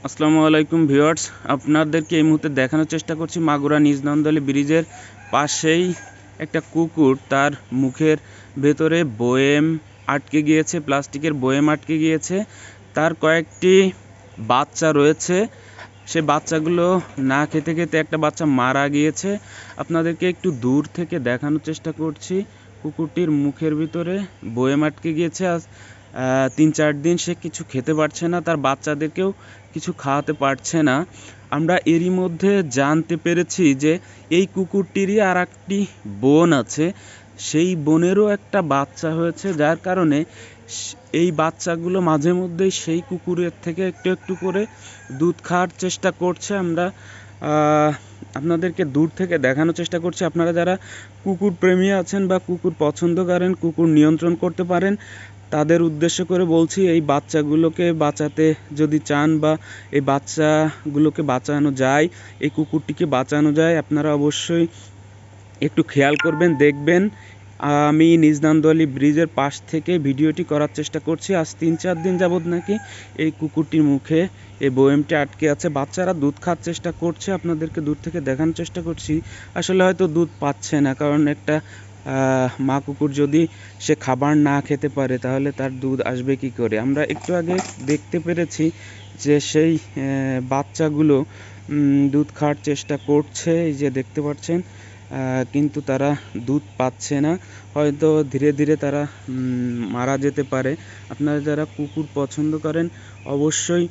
আসসালামু আলাইকুম ভিউয়ার্স, আপনাদেরকে এই মুহূর্তে দেখানোর চেষ্টা করছি মাগুরা নিজ নন্দলী ব্রিজের পাশেই একটা কুকুর তার মুখের ভেতরে বয়েম আটকে গিয়েছে, প্লাস্টিকের বয়েম আটকে গিয়েছে। তার কয়েকটি বাচ্চা রয়েছে, সে বাচ্চাগুলো না খেতে খেতে একটা বাচ্চা মারা গিয়েছে। আপনাদেরকে একটু দূর থেকে দেখানোর চেষ্টা করছি। কুকুরটির মুখের ভিতরে বয়েম আটকে গিয়েছে। আজ ৩-৪ দিন সে কিছু খেতে পারছে না, তার বাচ্চাদেরকেও কিছু খাওয়াতে পারছে না। আমরা এরই মধ্যে জানতে পেরেছি যে এই কুকুরটিরই আর একটি বোন আছে, সেই বোনেরও একটা বাচ্চা হয়েছে, যার কারণে এই বাচ্চাগুলো মাঝে মধ্যেই সেই কুকুরের থেকে একটু একটু করে দুধ খাওয়ার চেষ্টা করছে। আমরা আপনাদেরকে দূর থেকে দেখানোর চেষ্টা করছি। আপনারা যারা কুকুর প্রেমী আছেন বা কুকুর পছন্দ করেন, কুকুর নিয়ন্ত্রণ করতে পারেন, তাদের উদ্দেশ্য করে বলছি, এই বাচ্চাগুলোকে বাঁচাতে যদি চান বা এই বাচ্চাগুলোকে বাঁচানো যায়, এই কুকুরটিকে বাঁচানো যায়, আপনারা অবশ্যই একটু খেয়াল করবেন, দেখবেন। আমি নিজ নন্দলী ব্রিজের পাশ থেকে ভিডিওটি করার চেষ্টা করছি। আজ ৩-৪ দিন যাবৎ নাকি এই কুকুরটির মুখে এই বয়েমটি আটকে আছে। বাচ্চারা দুধ খাওয়ার চেষ্টা করছে, আপনাদেরকে দূর থেকে দেখানোর চেষ্টা করছি। আসলে হয়তো দুধ পাচ্ছে না, কারণ একটা মা কুকুর যদি সে খাবার না খেতে পারে তাহলে তার দুধ আসবে কি করে। আমরা একটু আগে দেখতে পেরেছি যে সেই বাচ্চাগুলো দুধ খাওয়ার চেষ্টা করছে, এই যে দেখতে পাচ্ছেন, কিন্তু তারা দুধ পাচ্ছে না। হয়তো ধীরে ধীরে তারা মারা যেতে পারে। আপনারা যারা কুকুর পছন্দ করেন অবশ্যই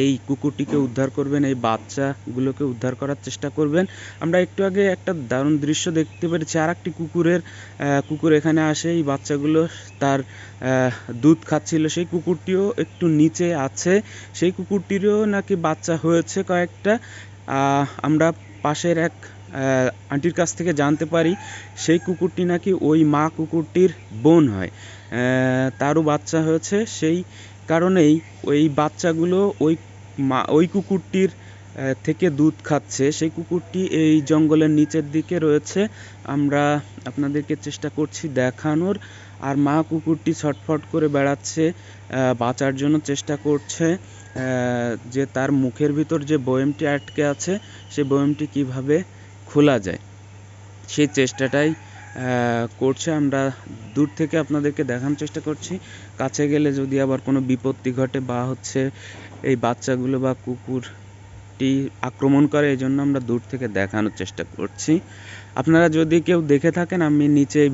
এই কুকুরটিকে উদ্ধার করবেন, এই বাচ্চাগুলোকে উদ্ধার করার চেষ্টা করবেন। আমরা একটু আগে একটা দারুণ দৃশ্য দেখতে পেরেছি, আর একটি কুকুর এখানে আসে, এই বাচ্চাগুলো তার দুধ খাচ্ছিল। সেই কুকুরটিও একটু নিচে আছে, সেই কুকুরটিরও নাকি বাচ্চা হয়েছে কয়েকটা। আমরা পাশের এক আন্টির কাছ থেকে জানতে পারি সেই কুকুরটি নাকি ওই মা কুকুরটির বোন হয়, তারও বাচ্চা হয়েছে। সেই কারণেই ওই বাচ্চাগুলো ওই কুকুরটির থেকে দুধ খাচ্ছে। সেই কুকুরটি এই জঙ্গলের নিচের দিকে রয়েছে, আমরা আপনাদেরকে চেষ্টা করছি দেখানোর। আর মা কুকুরটি ছটফট করে বেড়াচ্ছে, বাঁচার জন্য চেষ্টা করছে, যে তার মুখের ভিতর যে বয়েমটি আটকে আছে সেই বয়েমটি কিভাবে খোলা যায়, সেই চেষ্টাটাই করছে। আমরা দূর থেকে আপনাদেরকে দেখানোর চেষ্টা করছি, কাছে গেলে যদি আবার কোনো বিপত্তি ঘটে বা এই বাচ্চাগুলো বা কুকুরটি আক্রমণ করে, এই জন্য আমরা দূর থেকে দেখানোর চেষ্টা করছি। আপনারা যদি কেউ দেখে থাকেন, আমি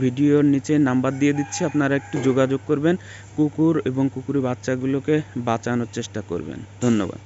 ভিডিওর নিচে নাম্বার দিয়ে দিচ্ছি, আপনারা একটু যোগাযোগ করবেন, কুকুর এবং কুকুরের বাচ্চাগুলোকে বাঁচানোর চেষ্টা করবেন। ধন্যবাদ।